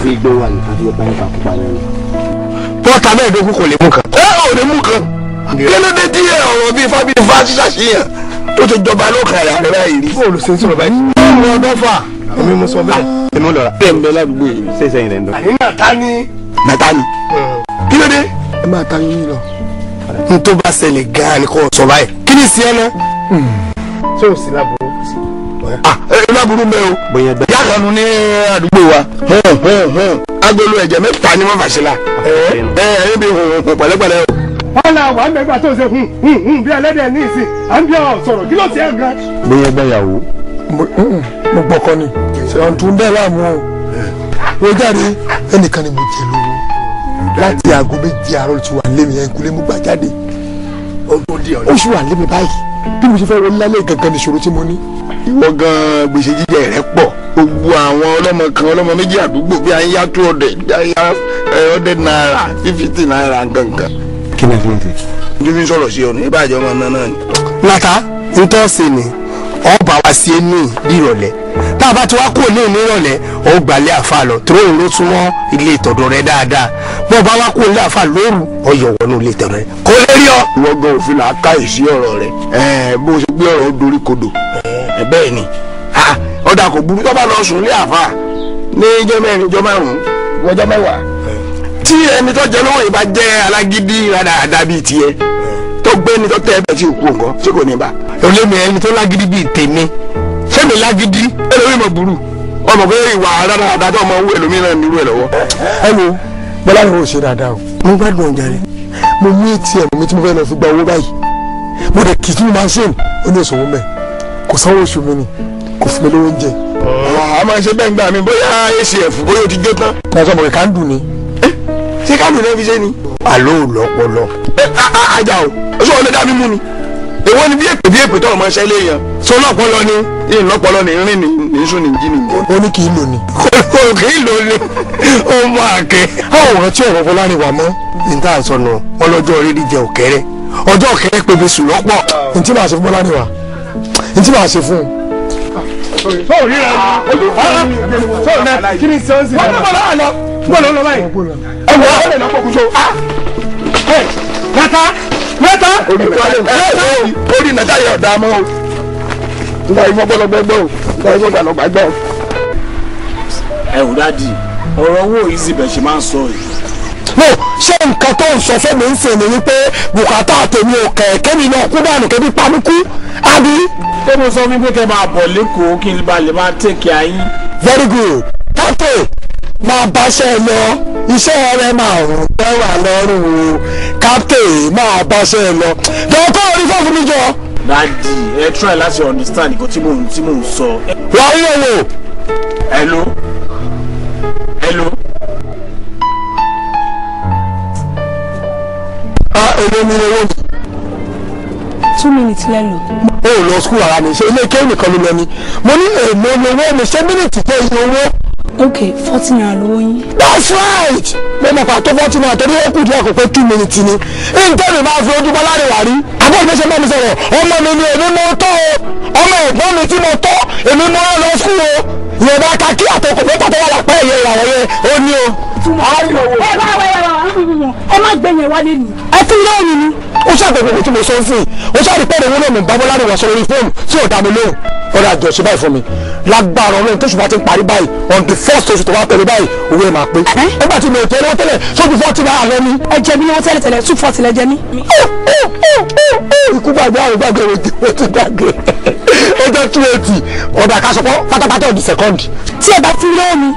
fi gbé wa nìkan tí ó bá nípa pupa lẹ́nu. pọ́tà mẹ́ẹ̀ẹ́dógún kò lè mú kan. ẹ ò lè mú kan. kí ló dé tí ọ̀rọ̀ bíi fábíyì ṣàṣeyàn tó ti jọba lókàn àyà rẹ̀ báyìí rí. bóòlù ṣe ń sọ̀rọ̀ báyìí. ọmọ ọdún fà èmi mo sọ bẹ́ẹ̀. èmi lọ rà. bẹ́ẹ̀ ń bẹ ládùúgbò yìí ṣẹ̀ṣẹ̀ yìí rẹ̀ ń dán. àyìn nàta ni. kí ló dé. ẹ máa ta yín lọ. n tó bá ṣẹlẹ̀ gan-an ni kò sọ báyìí. kí ni sí ẹ náà. ṣé o sì láburú. láburú mẹ́ o. bóyá bẹ́ẹ̀. ìyá kan nu ní àdúgbò wa. agolo ẹ̀jẹ̀ mẹ́ta ni wọ́n fà sí la. ẹ bí pẹ̀lẹ́pẹ̀lẹ́ o. wọ́n la wà mẹ́gbà tó ṣe bí ẹlẹ́dẹ̀ ní ìsìn à ń bí ọ sọ̀rọ̀ kí ló ṣe é gan. bóyá gbẹ́yàwó. mo gbọ́kọ́ ni ṣèǹtún bẹ́ẹ̀ láàmú o. ó jáde ẹnìkan ni mo jẹ lówó láti aago méjì àárọ̀ tí wà lémi yẹn kúlé mú gbà jáde. ó sì wà lémi báyìí bí mo ṣe fẹ́ wọlé lálẹ́ gangan ní ìṣòro tí mo ní. ìwọ gan gbèsè jíjẹ rẹ pọ̀ gbogbo àwọn ọlọ́mọ kan ọlọ́mọ méjì àdúgbò bí ayé yá 200 náírà 50 náírà gangan. kí ni ẹ fi ń tẹ. ojú fi ń sọ̀rọ̀ sí ọ ní ìbàjẹ́ ọmọ náà ni. nàta ntọ́sí ni ọba wa sí ẹni ìrọ̀lẹ́ tá a bá ti wá kúrò ní ìrọ̀lẹ́ ó gbalẹ̀ àfa lọ tó òun ló súnmọ́ ilé ìtọ́jú rẹ dáadáa bó o bá wá kúrò ní àfa lóru ọyọ wọnú ilé ìtọ́jú rẹ kò lè rí ọ. ìwọ gan òfin là á ká ìsí ọ̀rọ̀ rẹ bó o ṣe gbé ọ̀rọ̀ dorí kodò bẹ́ẹ̀ ni ọ̀dà kò burú tó bá lọ sùn lé àfa ní ijọ́ mẹ́rin ijọ́ márùn-ún ọjọ́ mẹ́wàá tí ẹni tó jẹ lọ́wọ́ ìbá jẹ́ alágídí rádaràda bíi tiẹ̀ tó gbé ní tó tẹ́ ẹ bẹ̀ tí ò kú nǹkan tí kò ní bá. olómi ẹni tó lágídí bíi tèmi sẹ́mi lágídí ẹlòmíì mọ̀ burú ọmọ pé ìwà rádaràda tó ọmọ owó ẹlòmíì náà nírú ẹ lọ́wọ́. ẹ wo bọ́lá ni o ṣe dáadáa o mo gbádùn ọjà rẹ mo mú atm mi tí mo fẹ́ lọ fi gba owó báyìí mo dẹ̀ kì í tún machine ó ní ìṣòwò mẹ́ kò sanwó oṣù mi ni kò fún mi lówó oúnjẹ. a máa ṣe bẹ́ẹ̀ gbà mí bóyá acf bóyá o ti jó tán. ẹ sọ bọ̀dẹ̀ ká ń dùn ni. ṣé ká dùn náà fi ṣe ni. àlọ́ ò lọ́pọlọ. ajá o oṣù ọ̀lẹ́ dá mi mú ni èwo ni bí èpè tó ọmọ ṣẹlẹ̀ yẹn sọ lọ́pọlọ ni ìyìn lọ́pọlọ ni rìn ní sùn ní jí ni. ó ní kì í lò ní. kò kì í lò ní ó mọ àkẹ́. àwòrán tí ọ̀rọ̀ fọlárin wà mọ́ níta àsọnù wọn lọ́jọ́ orí jẹ òkèrè ọjọ́ òkèrè pépé sùn lọ́pọ̀ ntí màá ṣe fún fọlárin wà ntí màá ṣe fún un. sọ̀rọ̀ ríra sọ̀rọ̀ náà kí ni sọ́ọ́sì náà. wọ́n bọ̀ lọ́wọ́ lọ bọ́ọ̀lù ọlọ́wọ́ yìí ẹ̀wọ̀n ọ̀rẹ́ lọ́pọ̀ kúso. mẹ́ta orí nàta yẹ ọ̀dà mọ́ o nígbà yìí wọ́n gbọ́dọ̀ gbọ́ o nígbà yìí wọ́n gbọ́dọ̀ gbàgbọ́. ẹ ò dáàdì ọ̀rọ̀ owó easy bẹ̀ ṣe máa ń sọ yìí. no ṣé nǹkan tó ń sọ fẹ́mi ń sìn ní wípé bùkátà tèmi ò kẹ̀kẹ́ mi náà kú dànù kébí pamukú àbí. ṣé mo sọ wípé kẹ́ máa bọ̀ lẹ́kọ̀ọ́ kí n bá lè máa tẹ̀kẹ́ ayín. very good tato máa báṣẹ́ lọ iṣẹ́ rẹ máa rùn tẹ́wà lọ́rùn o captain máa báṣẹ́ lọ dọ́kọ́ orí fọ́ọ̀fù mi jọ. dáàdì ẹ try láti understand nǹkan tí mò ń sọ. wàá rí owó. hello. èlé mi owó mi. 2 minutes lẹ́nu. o ò lọ skul ara mi ṣe ilé kéwì nìkan ló lọ ni mo ní èèmọ owó mi ṣé mínítì tẹ iye owó. ok 40 naira lówó yín. that's right mo mọ̀ pàtó 40 naira torí ó kù díẹ̀ kò pé 2 minutes ni nǹkan mi máa fi ojú bọ́lá rẹ̀ wá rí àbọ̀ mi ṣe bá mi sọ̀rọ̀ ọmọ mi ni èmi mo tọ́ o ọmọ ẹ̀gbọ́n mi tí mo tọ́ èmi mo rán lọ skul o ìyẹn bá ka kí àtọkọ̀ mẹ́ta tó wà lápẹ́ ẹ̀yẹ ìràwọ̀ yẹn ó ní o. ẹ má gbẹ̀yìn wálé ni ẹ fún lóòrùn ni. ó ṣàgbẹ̀wò tí mo sọ fún yìí ó ṣàrí pé òun náà mi bá bọ́lá rẹ̀ wá sọ lórí fóònù tí ò dá mi lóhùn ọ̀rọ̀ àjọṣe báyìí fún mi lágbára ọlọ́run tó ṣùgbọ́n ti ń parí báyìí on the first oṣù tó wá tẹ̀lé báyìí owó ẹ̀ máa pé nígbà tí mi ò tẹ́lẹ̀ tẹ́lẹ̀ sójú 40 náírà lọ ní. ẹ jẹ mí ní wọ́n tẹ́lẹ̀ 240 lẹ jẹ mí. ikú gbàgbé àrùn gbàgbé o ti gbàgbé ó jẹ́ 280 ọ̀dà kásọpọ̀ pátápátá ọ̀dì second. tí ẹ bá fún lóòrùn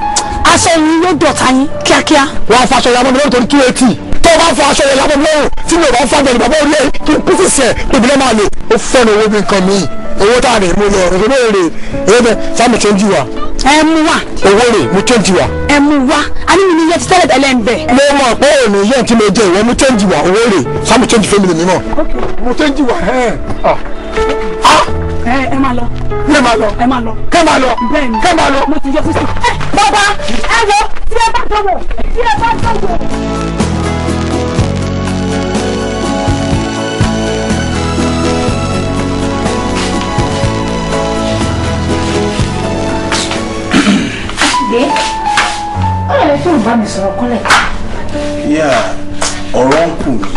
aṣọ yìí yóò dọ̀ta yín kíákíá. wọ́n á fa aṣọ ìyàmọ́ mi lórí torí 280 tó bá fọ aṣọ ìyàmọ́ mi lóhùn tí mi ò bá fọ́ àgbẹ̀lẹ̀ bàbá orí ẹ̀ kí n pèsè sí ẹ̀ tóbi lẹ́ máa lò ó fẹ́ràn owó bí nǹkan mi owó tá a rè mú lọ òṣèlú èrè èyí bẹ sáà mo change wa. ẹ mú wa. owó rè mo change wa. ẹ mú wa a ní mi ní iye tí tẹ́lẹ̀ tẹ́lẹ̀ ń bẹ̀. mo mọ̀ pé òní yẹn tí mo jẹ ìwọ mo change wa owó rè sáà mo change family mi mọ̀. mo change wa ẹ máa lọ. ẹ máa lọ. ẹ máa lọ. kẹ́ máa lọ. bẹ́ẹ̀ni kẹ́ máa lọ. mo ti yọ sísè. bàbá ẹ wọ tí ẹ bá tọwọ tí ẹ bá tọwọ. dé ó lè tó ń bá mi sọ̀rọ̀ kọ́lẹ̀. ọ̀rọ̀ ń kù mí.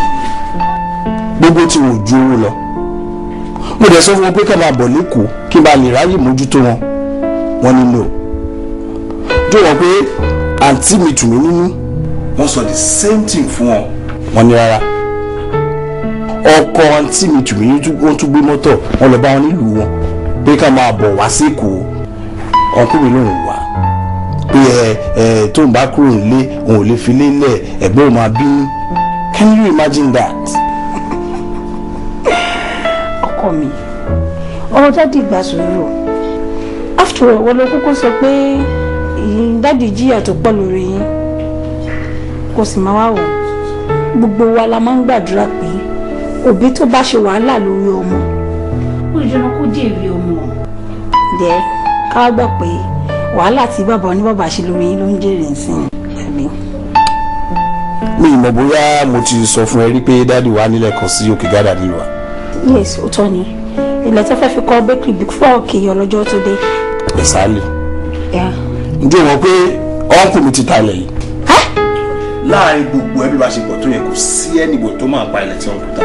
gbogbo tí wò ju owó lọ mo dẹ̀ sọ fún wọn pé ká máa bọ̀ lẹ́kọ̀ọ́ kí n bá lè ráyè mójútó wọn wọn nílò tó wọ́n pé àǹtí mi tù mí nínú wọ́n sọ the same thing fún wọn. wọn ní rárá ọkọ àǹtí mi tù mí nínú wọ́n tún gbé mọ́tò wọn lọ bá wọn nílùú wọn pé ká máa bọ̀ wá sí Èkó ọkùnrin lòun wà pé tó ń bá kúrò nílé òun ò lè fi lélẹ̀ ẹ̀gbọ́n òun máa bínú. Can you imagine that? ọkọ mi ọ̀rọ̀ jáde ìgbà sòrò after all wọ́n ló kúkú sọ pé dáàdì jìyà tó pọ̀ lórí yín kò sì máa wá wò gbogbo wa la máa ń gbàdúrà pé òbí tó bá ṣe wàhálà lórí ọmọ ó lè jọna kó jèrè ọmọ dẹ ká gbà pé wàhálà tí bàbá oníbàbà ṣe lórí yín ló ń jèrè nsìn àbí. mi ì mọ̀ bóyá mo ti sọ fún ẹ rí pé dáàdì wa nílẹ̀ kan sí òkè gádà nílùú wa. yes ó tọ́ ni ilẹ̀ tó fẹ́ fi kọ́ bakery bí fún òkè ọlọ́jọ́ tó dé. ẹ̀sálì ǹjẹ́ o mọ̀ pé ọ̀nkù mi ti ta ilẹ̀ yìí. láàrin gbogbo ẹbí bá ṣe pọ̀ tó yẹ kó sí ẹnìbò tó máa pa ilẹ̀ tí wọ́n kú ta.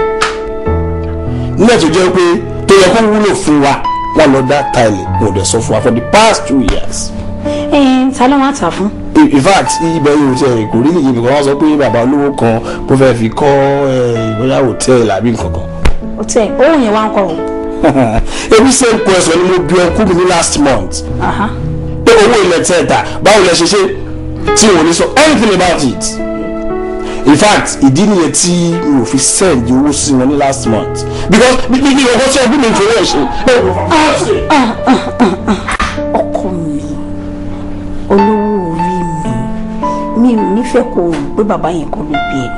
nílẹ̀ tó jẹ́ pé tó yẹ kó wúlò fún wa wọ́n lọ dá ta ilẹ̀ wọn ò dẹ̀ sọ fún wa for the past 2 years. ta ló wá tà fún. in fact ibẹ̀ yìí ò tiẹ̀ kò rí nìyí nìkan wọ́n sọ pé bàbá olówó kan kó fẹ́ fi kọ́ ìbóyá hòtẹ́ẹ̀lì àbí nǹkan kan. hòtẹ́ẹ̀lì owó yẹn wá ń kọ́ o. ebi same question ni mo bí ọkú mi ní last month. pé owó ilẹ̀ tẹ́ẹ̀ta báwo lẹ ṣe ṣe tí wọ́n ní sọ anything about it. In fact ìdí nìyẹn tí mi ò fi send owó sí wọn ní last month because bí ọkọ tí ọdún mi fowó ẹ̀ ṣe. ọkọ mi olówó orí mi ò nífẹ̀ẹ́ kó o rò pé bàbá yẹn kọ́ ló bí ẹ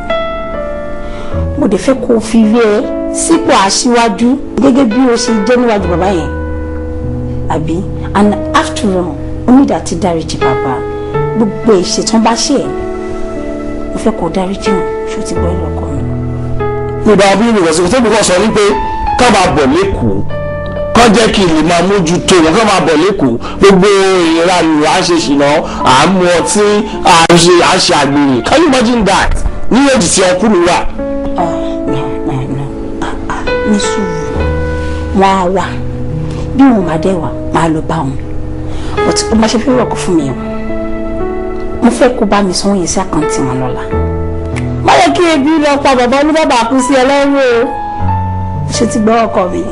mo dẹ̀ fẹ́ kó o fi rí ẹ sípò aṣíwájú gẹ́gẹ́ bí o ṣe jẹ́ níwájú bàbá yẹn àbí and after all onídàá ti dáríjì bàbá gbogbo ìṣètàn bá ṣe ẹ mo fẹ́ kó o dáríjì wọn ṣó ti gbọ́ ìlọ́kọ mi. mo bá bí mi lọ́sọ̀rọ̀ tó bí wọ́n sọ ní pé ká máa bọ̀ lẹ́kọ̀ọ́ kọ́ jẹ́ kí n lè máa mójútó wọn ká máa bọ̀ lẹ́kọ̀ọ́ gbogbo ìranù à ń ṣe ṣìnà à ń mu ọtí à ń ṣe àgbèrè can you imagine that ní èdè tí ọkùnrin wà. ní sùúrù wọn á wà bí wọn máa dẹ́ wà máa lọ bá wọn but ó máa ṣe fẹ́ rọ̀kọ̀ fún mi o mo fẹ́ kó bá mi sanwó yẹn sí àkáǹtì wọn lọ́la má yẹ kí ebi lọ pa bàbá oníbàbà kú sí ẹ lọ́rùn o ṣe ti gbọ́ ọkọ mi.